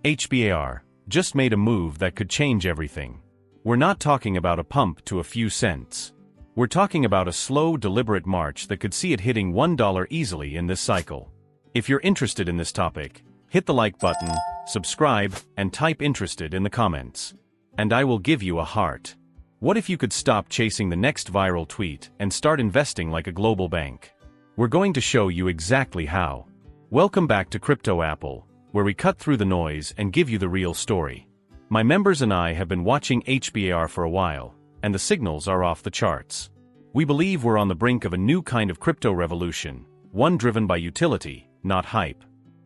HBAR just made a move that could change everything. We're not talking about a pump to a few cents. We're talking about a slow, deliberate march that could see it hitting $1 easily in this cycle. If you're interested in this topic, hit the like button, subscribe, and type "interested" in the comments. And I will give you a heart. What if you could stop chasing the next viral tweet and start investing like a global bank? We're going to show you exactly how. Welcome back to Crypto Apple, where we cut through the noise and give you the real story. My members and I have been watching HBAR for a while, and the signals are off the charts. We believe we're on the brink of a new kind of crypto revolution, one driven by utility, not hype.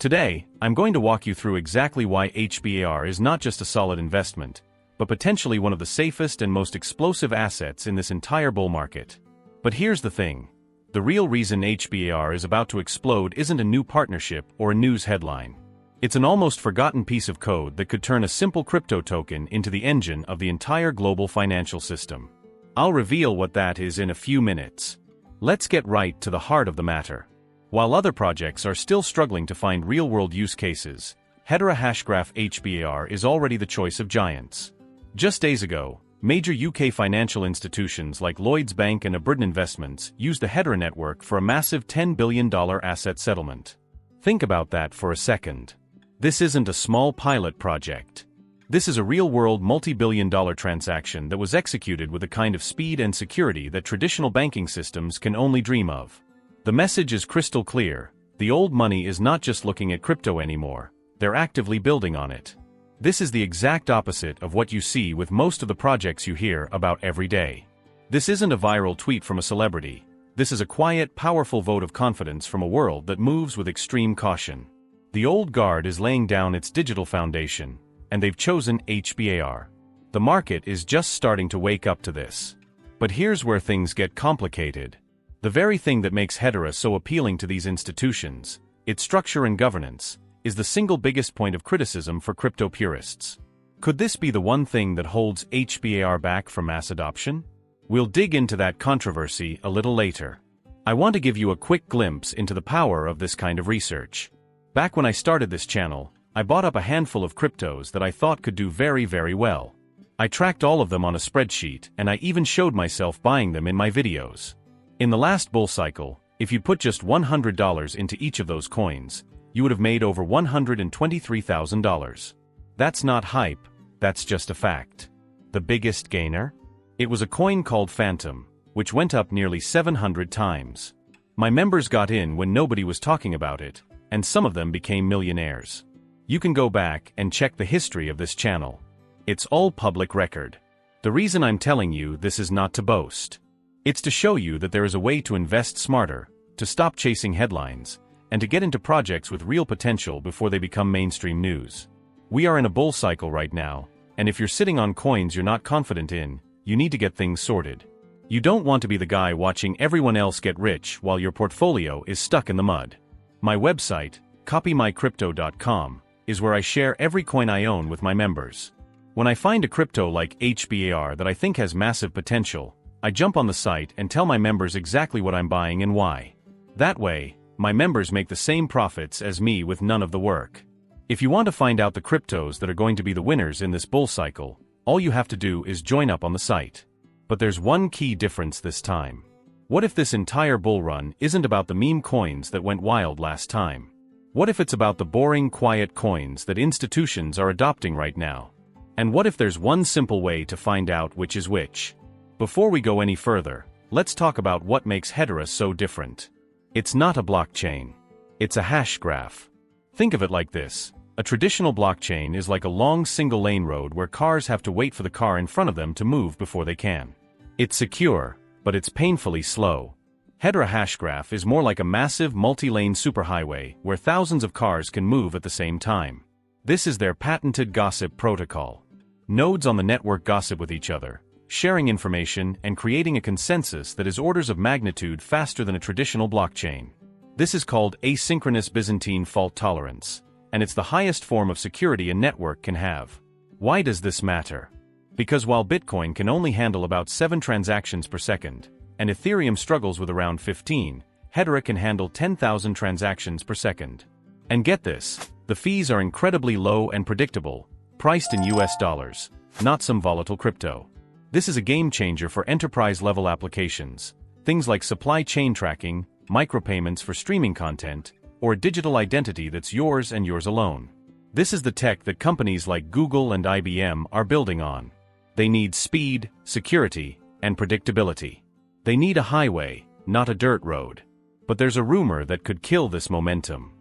Today, I'm going to walk you through exactly why HBAR is not just a solid investment, but potentially one of the safest and most explosive assets in this entire bull market. But here's the thing. The real reason HBAR is about to explode isn't a new partnership or a news headline. It's an almost forgotten piece of code that could turn a simple crypto token into the engine of the entire global financial system. I'll reveal what that is in a few minutes. Let's get right to the heart of the matter. While other projects are still struggling to find real-world use cases, Hedera Hashgraph HBAR is already the choice of giants. Just days ago, major UK financial institutions like Lloyds Bank and Aberdeen Investments used the Hedera network for a massive $10 billion asset settlement. Think about that for a second. This isn't a small pilot project. This is a real-world multi-billion-dollar transaction that was executed with a kind of speed and security that traditional banking systems can only dream of. The message is crystal clear. The old money is not just looking at crypto anymore, they're actively building on it. This is the exact opposite of what you see with most of the projects you hear about every day. This isn't a viral tweet from a celebrity. This is a quiet, powerful vote of confidence from a world that moves with extreme caution. The old guard is laying down its digital foundation, and they've chosen HBAR. The market is just starting to wake up to this. But here's where things get complicated. The very thing that makes Hedera so appealing to these institutions, its structure and governance, is the single biggest point of criticism for crypto purists. Could this be the one thing that holds HBAR back from mass adoption? We'll dig into that controversy a little later. I want to give you a quick glimpse into the power of this kind of research. Back when I started this channel, I bought up a handful of cryptos that I thought could do very, very well. I tracked all of them on a spreadsheet, and I even showed myself buying them in my videos. In the last bull cycle, if you'd put just $100 into each of those coins, you would have made over $123,000. That's not hype, that's just a fact. The biggest gainer? It was a coin called Phantom, which went up nearly 700 times. My members got in when nobody was talking about it, and some of them became millionaires. You can go back and check the history of this channel. It's all public record. The reason I'm telling you this is not to boast. It's to show you that there is a way to invest smarter, to stop chasing headlines, and to get into projects with real potential before they become mainstream news. We are in a bull cycle right now, and if you're sitting on coins you're not confident in, you need to get things sorted. You don't want to be the guy watching everyone else get rich while your portfolio is stuck in the mud. My website, copymycrypto.com, is where I share every coin I own with my members. When I find a crypto like HBAR that I think has massive potential, I jump on the site and tell my members exactly what I'm buying and why. That way, my members make the same profits as me with none of the work. If you want to find out the cryptos that are going to be the winners in this bull cycle, all you have to do is join up on the site. But there's one key difference this time. What if this entire bull run isn't about the meme coins that went wild last time? What if it's about the boring, quiet coins that institutions are adopting right now? And what if there's one simple way to find out which is which? Before we go any further, let's talk about what makes Hedera so different. It's not a blockchain. It's a hash graph. Think of it like this. A traditional blockchain is like a long single-lane road where cars have to wait for the car in front of them to move before they can. It's secure, but it's painfully slow. Hedera Hashgraph is more like a massive multi-lane superhighway where thousands of cars can move at the same time. This is their patented gossip protocol. Nodes on the network gossip with each other, sharing information and creating a consensus that is orders of magnitude faster than a traditional blockchain. This is called asynchronous Byzantine fault tolerance, and it's the highest form of security a network can have. Why does this matter? Because while Bitcoin can only handle about 7 transactions per second, and Ethereum struggles with around 15, Hedera can handle 10,000 transactions per second. And get this, The fees are incredibly low and predictable, priced in US dollars, not some volatile crypto. This is a game changer for enterprise-level applications, things like supply chain tracking, micropayments for streaming content, or a digital identity that's yours and yours alone. This is the tech that companies like Google and IBM are building on. They need speed, security, and predictability. They need a highway, not a dirt road. But there's a rumor that could kill this momentum.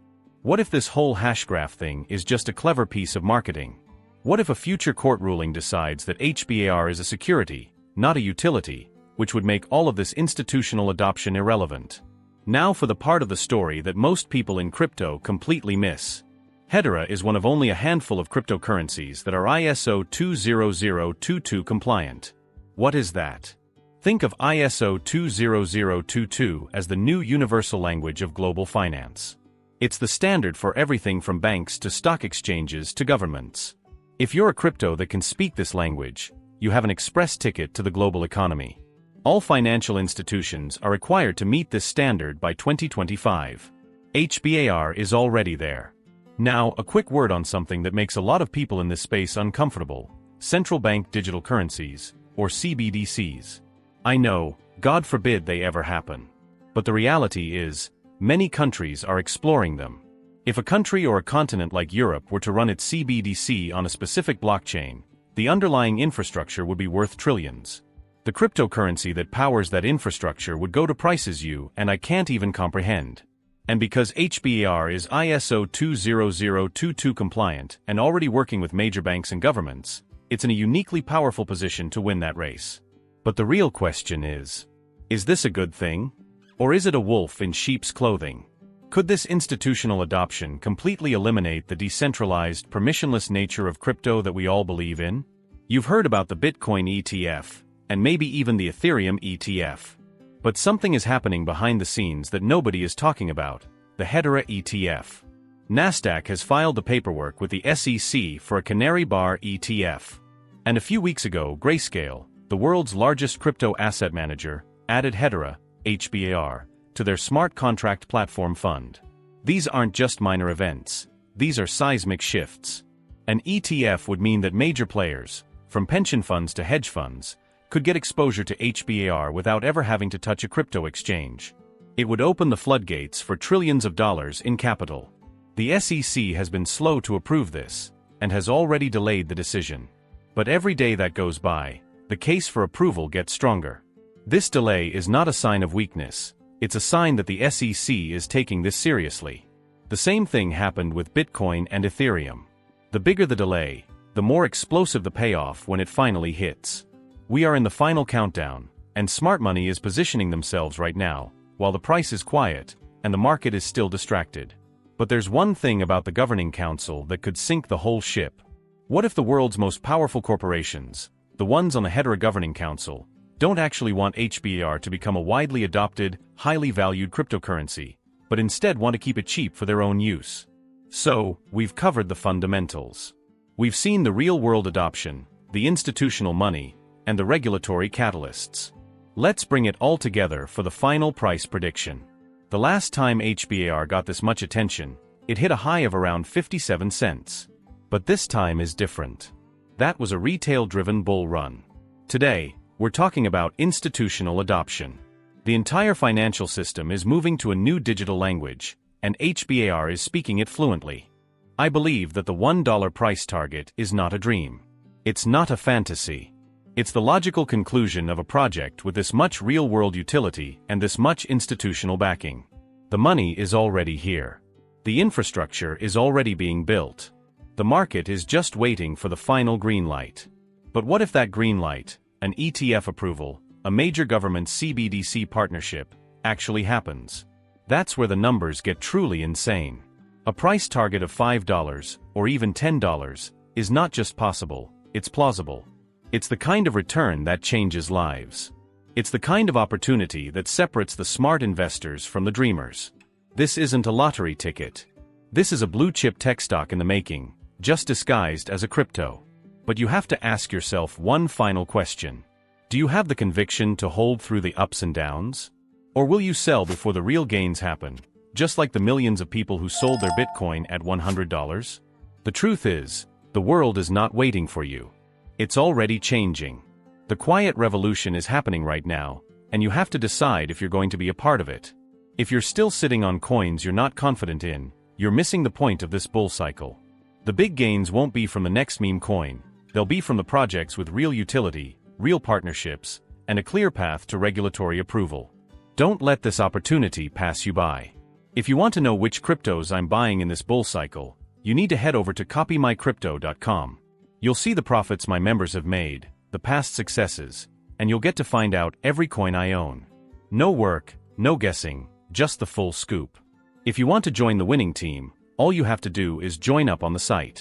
What if this whole Hashgraph thing is just a clever piece of marketing? What if a future court ruling decides that HBAR is a security, not a utility, which would make all of this institutional adoption irrelevant? Now for the part of the story that most people in crypto completely miss. Hedera is one of only a handful of cryptocurrencies that are ISO 20022 compliant. What is that? Think of ISO 20022 as the new universal language of global finance. It's the standard for everything from banks to stock exchanges to governments. If you're a crypto that can speak this language, you have an express ticket to the global economy. All financial institutions are required to meet this standard by 2025. HBAR is already there. Now, a quick word on something that makes a lot of people in this space uncomfortable: central bank digital currencies, or CBDCs. I know, God forbid they ever happen. But the reality is, many countries are exploring them. If a country or a continent like Europe were to run its CBDC on a specific blockchain, the underlying infrastructure would be worth trillions. The cryptocurrency that powers that infrastructure would go to prices you and I can't even comprehend. And because HBAR is ISO 20022 compliant and already working with major banks and governments, it's in a uniquely powerful position to win that race. But the real question is this a good thing? Or is it a wolf in sheep's clothing? Could this institutional adoption completely eliminate the decentralized, permissionless nature of crypto that we all believe in? You've heard about the Bitcoin ETF, and maybe even the Ethereum ETF. But something is happening behind the scenes that nobody is talking about: the Hedera ETF. Nasdaq has filed the paperwork with the SEC for a Canary Bar ETF. And a few weeks ago, Grayscale, the world's largest crypto asset manager, added Hedera, HBAR, to their smart contract platform fund. These aren't just minor events, these are seismic shifts. An ETF would mean that major players, from pension funds to hedge funds, could get exposure to HBAR without ever having to touch a crypto exchange. It would open the floodgates for trillions of dollars in capital. The SEC has been slow to approve this, and has already delayed the decision. But every day that goes by, the case for approval gets stronger. This delay is not a sign of weakness, it's a sign that the SEC is taking this seriously. The same thing happened with Bitcoin and Ethereum. The bigger the delay, the more explosive the payoff when it finally hits. We are in the final countdown, and smart money is positioning themselves right now, while the price is quiet, and the market is still distracted. But there's one thing about the governing council that could sink the whole ship. What if the world's most powerful corporations, the ones on the Hedera Governing Council, don't actually want HBAR to become a widely adopted, highly valued cryptocurrency, but instead want to keep it cheap for their own use? So, we've covered the fundamentals. We've seen the real-world adoption, the institutional money, and the regulatory catalysts. Let's bring it all together for the final price prediction. The last time HBAR got this much attention, it hit a high of around 57 cents. But this time is different. That was a retail-driven bull run. Today, we're talking about institutional adoption. The entire financial system is moving to a new digital language, and HBAR is speaking it fluently. I believe that the $1 price target is not a dream. It's not a fantasy. It's the logical conclusion of a project with this much real-world utility and this much institutional backing. The money is already here. The infrastructure is already being built. The market is just waiting for the final green light. But what if that green light, an ETF approval, a major government CBDC partnership, actually happens? That's where the numbers get truly insane. A price target of $5, or even $10, is not just possible, it's plausible. It's the kind of return that changes lives. It's the kind of opportunity that separates the smart investors from the dreamers. This isn't a lottery ticket. This is a blue-chip tech stock in the making, just disguised as a crypto. But you have to ask yourself one final question. Do you have the conviction to hold through the ups and downs? Or will you sell before the real gains happen, just like the millions of people who sold their Bitcoin at $100? The truth is, the world is not waiting for you. It's already changing. The quiet revolution is happening right now, and you have to decide if you're going to be a part of it. If you're still sitting on coins you're not confident in, you're missing the point of this bull cycle. The big gains won't be from the next meme coin, they'll be from the projects with real utility, real partnerships, and a clear path to regulatory approval. Don't let this opportunity pass you by. If you want to know which cryptos I'm buying in this bull cycle, you need to head over to copymycrypto.com. You'll see the profits my members have made, the past successes, and you'll get to find out every coin I own. No work, no guessing, just the full scoop. If you want to join the winning team, all you have to do is join up on the site.